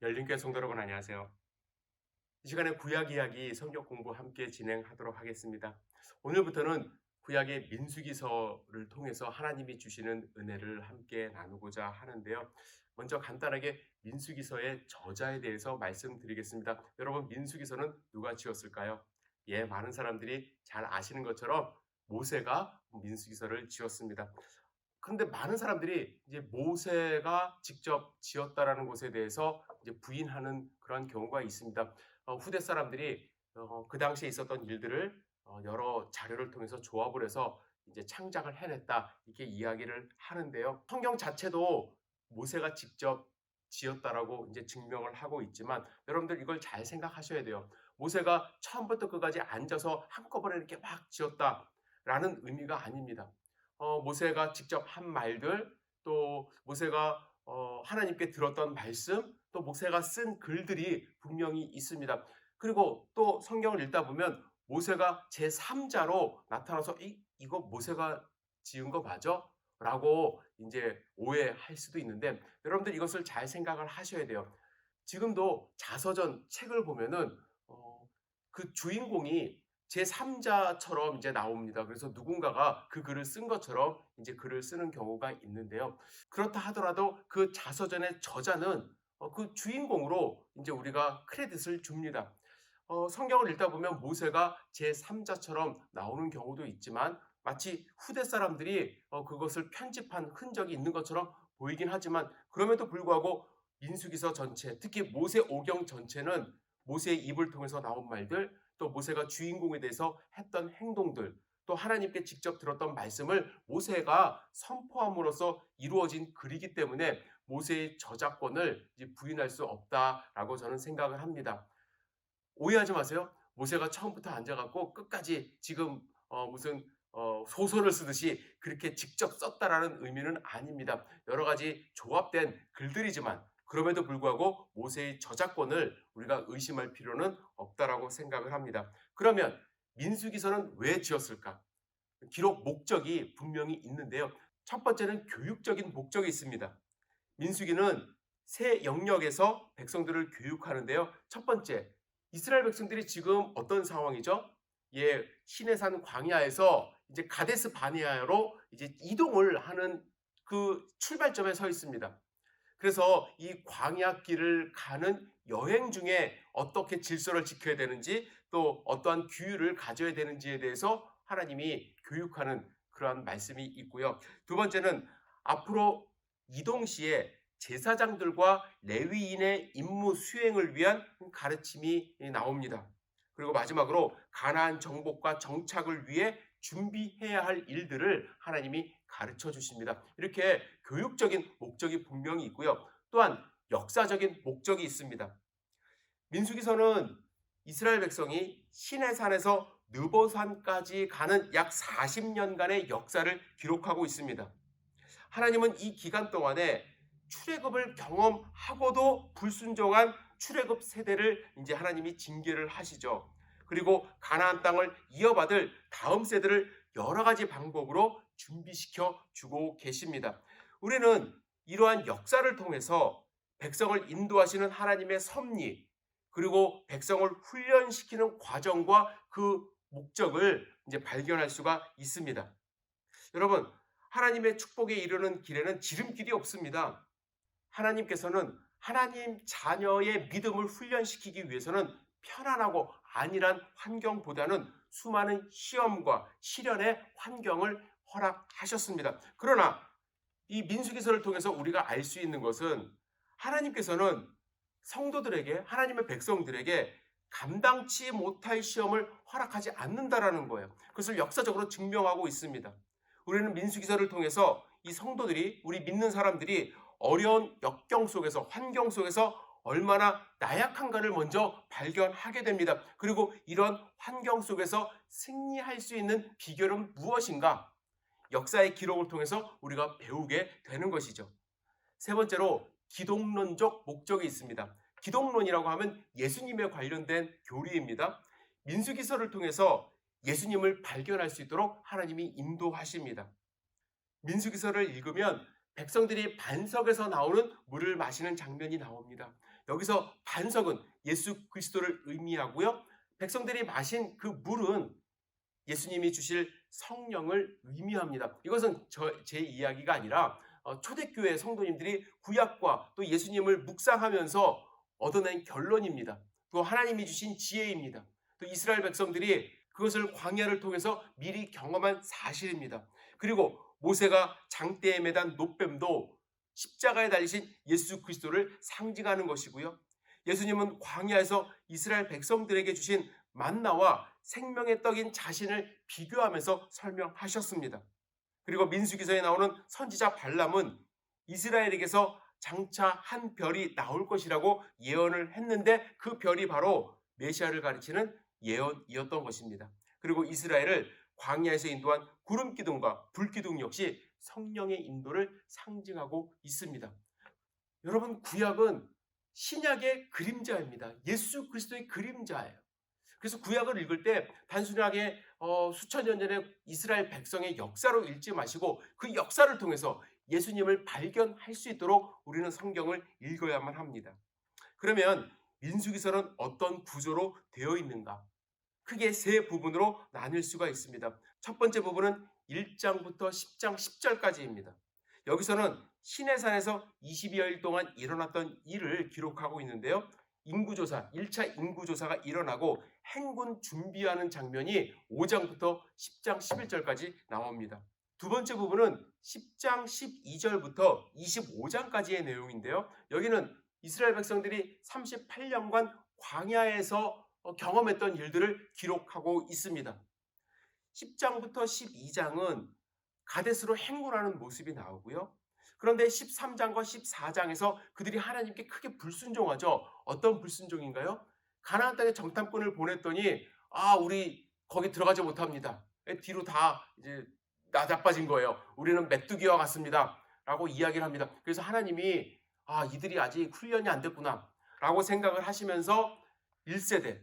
열린교회 성도 여러분 안녕하세요. 이 시간에 구약 이야기 성경 공부 함께 진행하도록 하겠습니다. 오늘부터는 구약의 민수기서를 통해서 하나님이 주시는 은혜를 함께 나누고자 하는데요. 먼저 간단하게 민수기서의 저자에 대해서 말씀드리겠습니다. 여러분, 민수기서는 누가 지었을까요? 예, 많은 사람들이 잘 아시는 것처럼 모세가 민수기서를 지었습니다. 그런데 많은 사람들이 이제 모세가 직접 지었다라는 것에 대해서 이제 부인하는 그런 경우가 있습니다. 후대 사람들이 그 당시에 있었던 일들을 여러 자료를 통해서 조합을 해서 이제 창작을 해냈다 이렇게 이야기를 하는데요. 성경 자체도 모세가 직접 지었다라고 이제 증명을 하고 있지만 여러분들 이걸 잘 생각하셔야 돼요. 모세가 처음부터 끝까지 앉아서 한꺼번에 이렇게 막 지었다라는 의미가 아닙니다. 모세가 직접 한 말들, 또 모세가 하나님께 들었던 말씀, 또 모세가 쓴 글들이 분명히 있습니다. 그리고 또 성경을 읽다 보면 모세가 제3자로 나타나서 이거 모세가 지은 거 맞아? 라고 이제 오해할 수도 있는데 여러분들 이것을 잘 생각을 하셔야 돼요. 지금도 자서전 책을 보면은 그 주인공이 제3자처럼 이제 나옵니다. 그래서 누군가가 그 글을 쓴 것처럼 이제 글을 쓰는 경우가 있는데요. 그렇다 하더라도 그 자서전의 저자는 그 주인공으로 이제 우리가 크레딧을 줍니다. 성경을 읽다 보면 모세가 제3자처럼 나오는 경우도 있지만 마치 후대 사람들이 그것을 편집한 흔적이 있는 것처럼 보이긴 하지만 그럼에도 불구하고 민수기서 전체, 특히 모세 오경 전체는 모세의 입을 통해서 나온 말들, 또 모세가 주인공에 대해서 했던 행동들, 또 하나님께 직접 들었던 말씀을 모세가 선포함으로써 이루어진 글이기 때문에 모세의 저작권을 이제 부인할 수 없다라고 저는 생각을 합니다. 오해하지 마세요. 모세가 처음부터 앉아갖고 끝까지 지금 무슨 소설을 쓰듯이 그렇게 직접 썼다라는 의미는 아닙니다. 여러 가지 조합된 글들이지만 그럼에도 불구하고 모세의 저작권을 우리가 의심할 필요는 없다라고 생각을 합니다. 그러면 민수기서는 왜 지었을까? 기록 목적이 분명히 있는데요. 첫 번째는 교육적인 목적이 있습니다. 민수기는 새 영역에서 백성들을 교육하는데요. 첫 번째, 이스라엘 백성들이 지금 어떤 상황이죠? 예, 시내산 광야에서 이제 가데스 바네아로 이제 이동을 하는 그 출발점에 서 있습니다. 그래서 이 광야길을 가는 여행 중에 어떻게 질서를 지켜야 되는지 또 어떠한 규율을 가져야 되는지에 대해서 하나님이 교육하는 그러한 말씀이 있고요. 두 번째는 앞으로 이동 시에 제사장들과 레위인의 임무 수행을 위한 가르침이 나옵니다. 그리고 마지막으로 가나안 정복과 정착을 위해 준비해야 할 일들을 하나님이 가르쳐 주십니다. 이렇게 교육적인 목적이 분명히 있고요. 또한 역사적인 목적이 있습니다. 민수기서는 이스라엘 백성이 시내산에서 느보산까지 가는 약 40년간의 역사를 기록하고 있습니다. 하나님은 이 기간 동안에 출애굽을 경험하고도 불순종한 출애굽 세대를 이제 하나님이 징계를 하시죠. 그리고 가나안 땅을 이어받을 다음 세대를 여러 가지 방법으로 준비시켜 주고 계십니다. 우리는 이러한 역사를 통해서 백성을 인도하시는 하나님의 섭리, 그리고 백성을 훈련시키는 과정과 그 목적을 이제 발견할 수가 있습니다. 여러분, 하나님의 축복에 이르는 길에는 지름길이 없습니다. 하나님께서는 하나님 자녀의 믿음을 훈련시키기 위해서는 편안하고 안일한 환경보다는 수많은 시험과 시련의 환경을 허락하셨습니다. 그러나 이 민수기서를 통해서 우리가 알 수 있는 것은 하나님께서는 성도들에게, 하나님의 백성들에게 감당치 못할 시험을 허락하지 않는다라는 거예요. 그것을 역사적으로 증명하고 있습니다. 우리는 민수기서를 통해서 이 성도들이, 우리 믿는 사람들이 어려운 역경 속에서, 환경 속에서 얼마나 나약한가를 먼저 발견하게 됩니다. 그리고 이런 환경 속에서 승리할 수 있는 비결은 무엇인가? 역사의 기록을 통해서 우리가 배우게 되는 것이죠. 세 번째로 기독론적 목적이 있습니다. 기독론이라고 하면 예수님에 관련된 교리입니다. 민수기서를 통해서 예수님을 발견할 수 있도록 하나님이 인도하십니다. 민수기서를 읽으면 백성들이 반석에서 나오는 물을 마시는 장면이 나옵니다. 여기서 반석은 예수 그리스도를 의미하고요. 백성들이 마신 그 물은 예수님이 주실 성령을 의미합니다. 이것은 제 이야기가 아니라 초대교회 성도님들이 구약과 또 예수님을 묵상하면서 얻어낸 결론입니다. 또 하나님이 주신 지혜입니다. 또 이스라엘 백성들이 그것을 광야를 통해서 미리 경험한 사실입니다. 그리고 모세가 장대에 매단 놋뱀도 십자가에 달리신 예수 그리스도를 상징하는 것이고요. 예수님은 광야에서 이스라엘 백성들에게 주신 만나와 생명의 떡인 자신을 비교하면서 설명하셨습니다. 그리고 민수기서에 나오는 선지자 발람은 이스라엘에게서 장차 한 별이 나올 것이라고 예언을 했는데 그 별이 바로 메시아를 가리키는 예언이었던 것입니다. 그리고 이스라엘을 광야에서 인도한 구름 기둥과 불 기둥 역시 성령의 인도를 상징하고 있습니다. 여러분, 구약은 신약의 그림자입니다. 예수 그리스도의 그림자예요. 그래서 구약을 읽을 때 단순하게 수천 년 전에 이스라엘 백성의 역사로 읽지 마시고 그 역사를 통해서 예수님을 발견할 수 있도록 우리는 성경을 읽어야만 합니다. 그러면 민수기서는 어떤 구조로 되어 있는가? 크게 세 부분으로 나눌 수가 있습니다. 첫 번째 부분은 1장부터 10장 10절까지입니다. 여기서는 시내산에서 20여일 동안 일어났던 일을 기록하고 있는데요. 인구조사, 1차 인구조사가 일어나고 행군 준비하는 장면이 5장부터 10장 11절까지 나옵니다. 두 번째 부분은 10장 12절부터 25장까지의 내용인데요. 여기는 이스라엘 백성들이 38년간 광야에서 경험했던 일들을 기록하고 있습니다. 10장부터 12장은 가데스로 행군하는 모습이 나오고요. 그런데 13장과 14장에서 그들이 하나님께 크게 불순종하죠. 어떤 불순종인가요? 가나안 땅에 정탐꾼을 보냈더니 우리 거기 들어가지 못합니다. 뒤로 다 이제 나자빠진 거예요. 우리는 메뚜기와 같습니다. 라고 이야기를 합니다. 그래서 하나님이 이들이 아직 훈련이 안 됐구나 라고 생각을 하시면서 1세대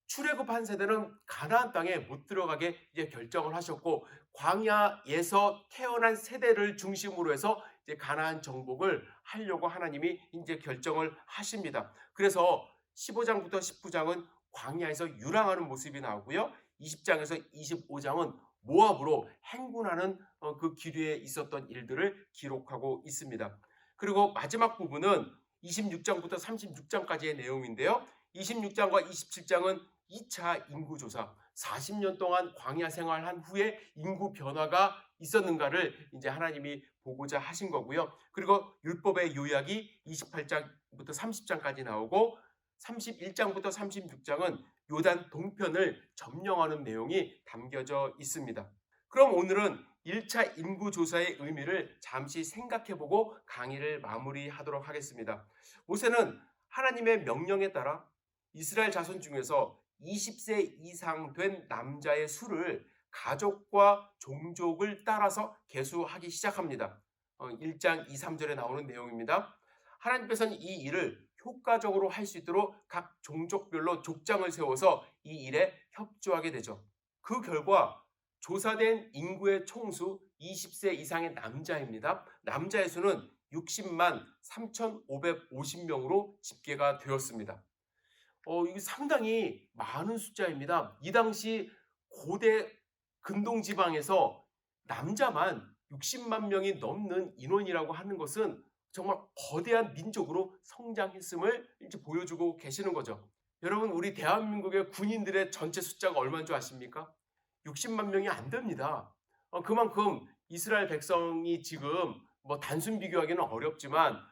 출애굽한 세대는 가나안 땅에 못 들어가게 이제 결정을 하셨고 광야에서 태어난 세대를 중심으로 해서 이제 가나안 정복을 하려고 하나님이 이제 결정을 하십니다. 그래서 15장부터 19장은 광야에서 유랑하는 모습이 나오고요. 20장에서 25장은 모압으로 행군하는 그 기류에 있었던 일들을 기록하고 있습니다. 그리고 마지막 부분은 26장부터 36장까지의 내용인데요. 26장과 27장은 2차 인구조사, 40년 동안 광야 생활한 후에 인구 변화가 있었는가를 이제 하나님이 보고자 하신 거고요. 그리고 율법의 요약이 28장부터 30장까지 나오고 31장부터 36장은 요단 동편을 점령하는 내용이 담겨져 있습니다. 그럼 오늘은 1차 인구조사의 의미를 잠시 생각해보고 강의를 마무리하도록 하겠습니다. 모세는 하나님의 명령에 따라 이스라엘 자손 중에서 20세 이상 된 남자의 수를 가족과 종족을 따라서 계수하기 시작합니다. 1장 2, 3절에 나오는 내용입니다. 하나님께서는 이 일을 효과적으로 할 수 있도록 각 종족별로 족장을 세워서 이 일에 협조하게 되죠. 그 결과 조사된 인구의 총수 20세 이상의 남자입니다. 남자의 수는 60만 3,550명으로 집계가 되었습니다. 이게 상당히 많은 숫자입니다. 이 당시 고대 근동지방에서 남자만 60만 명이 넘는 인원이라고 하는 것은 정말 거대한 민족으로 성장했음을 이제 보여주고 계시는 거죠. 여러분, 우리 대한민국의 군인들의 전체 숫자가 얼마인 줄 아십니까? 60만 명이 안 됩니다. 그만큼 이스라엘 백성이 지금 단순 비교하기는 어렵지만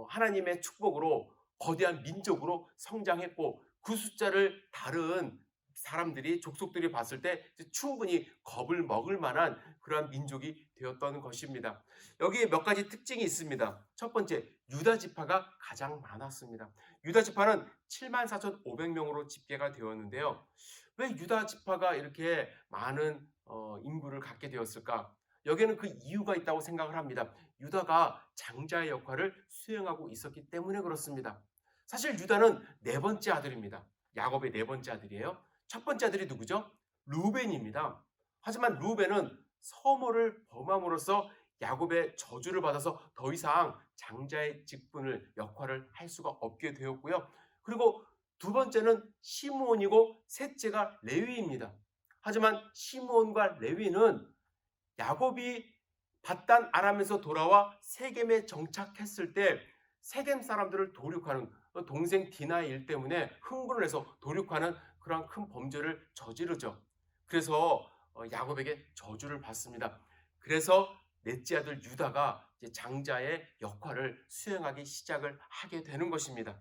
하나님의 축복으로 거대한 민족으로 성장했고 그 숫자를 다른 사람들이 족속들이 봤을 때 충분히 겁을 먹을 만한 그러한 민족이 되었던 것입니다. 여기에 몇 가지 특징이 있습니다. 첫 번째, 유다 지파가 가장 많았습니다. 유다 지파는 74,500명으로 집계가 되었는데요. 왜 유다 지파가 이렇게 많은 인구를 갖게 되었을까? 여기에는 그 이유가 있다고 생각을 합니다. 유다가 장자의 역할을 수행하고 있었기 때문에 그렇습니다. 사실 유다는 네 번째 아들입니다. 야곱의 네 번째 아들이에요. 첫 번째 아들이 누구죠? 루벤입니다. 하지만 루벤은 서모를 범함으로써 야곱의 저주를 받아서 더 이상 장자의 직분을 역할을 할 수가 없게 되었고요. 그리고 두 번째는 시므온이고 셋째가 레위입니다. 하지만 시므온과 레위는 야곱이 바단 아람에서 돌아와 세겜에 정착했을 때 세겜 사람들을 도륙하는 동생 디나의 일 때문에 흥분을 해서 도륙하는 그러한 큰 범죄를 저지르죠. 그래서 야곱에게 저주를 받습니다. 그래서 넷째 아들 유다가 이제 장자의 역할을 수행하기 시작을 하게 되는 것입니다.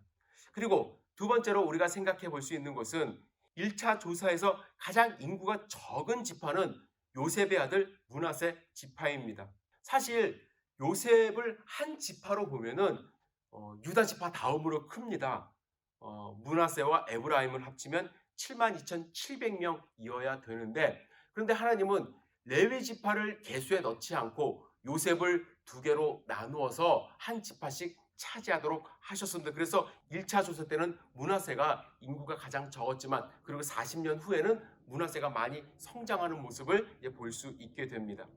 그리고 두 번째로 우리가 생각해 볼 수 있는 것은 1차 조사에서 가장 인구가 적은 지파는 요셉의 아들 므낫세 지파입니다. 사실 요셉을 한 지파로 보면은 유다 지파 다음으로 큽니다. 므낫세와 에브라임을 합치면 72,700명이어야 되는데, 그런데 하나님은 레위 지파를 계수에 넣지 않고 요셉을 두 개로 나누어서 한 지파씩 차지하도록 하셨습니다. 그래서 1차 조사 때는 므낫세가 인구가 가장 적었지만, 그리고 40년 후에는 므낫세가 많이 성장하는 모습을 볼 수 있게 됩니다.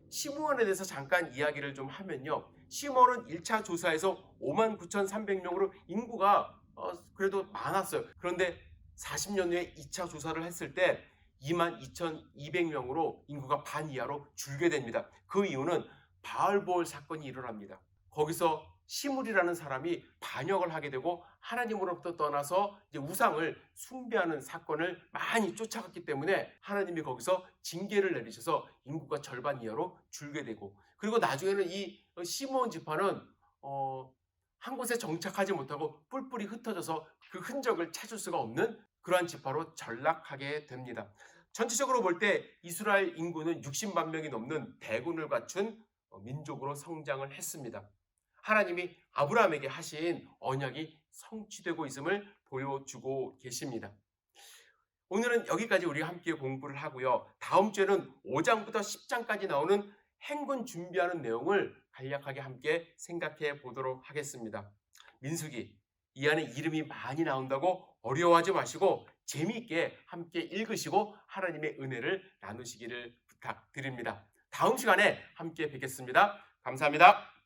시므온에 대해서 잠깐 이야기를 좀 하면요. 시므온은 1차 조사에서 59,300명으로 인구가 그래도 많았어요. 그런데 40년 후에 2차 조사를 했을 때 22,200명으로 인구가 반 이하로 줄게 됩니다. 그 이유는 바알보올 사건이 일어납니다. 거기서 시므리라는 사람이 반역을 하게 되고 하나님으로부터 떠나서 이제 우상을 숭배하는 사건을 많이 쫓아갔기 때문에 하나님이 거기서 징계를 내리셔서 인구가 절반 이하로 줄게 되고, 그리고 나중에는 이 시므온 지파는 한 곳에 정착하지 못하고 뿔뿔이 흩어져서 그 흔적을 찾을 수가 없는 그러한 지파로 전락하게 됩니다. 전체적으로 볼 때 이스라엘 인구는 60만 명이 넘는 대군을 갖춘 민족으로 성장을 했습니다. 하나님이 아브라함에게 하신 언약이 성취되고 있음을 보여주고 계십니다. 오늘은 여기까지 우리가 함께 공부를 하고요. 다음 주에는 5장부터 10장까지 나오는 행군 준비하는 내용을 간략하게 함께 생각해 보도록 하겠습니다. 민수기, 이 안에 이름이 많이 나온다고 어려워하지 마시고 재미있게 함께 읽으시고 하나님의 은혜를 나누시기를 부탁드립니다. 다음 시간에 함께 뵙겠습니다. 감사합니다.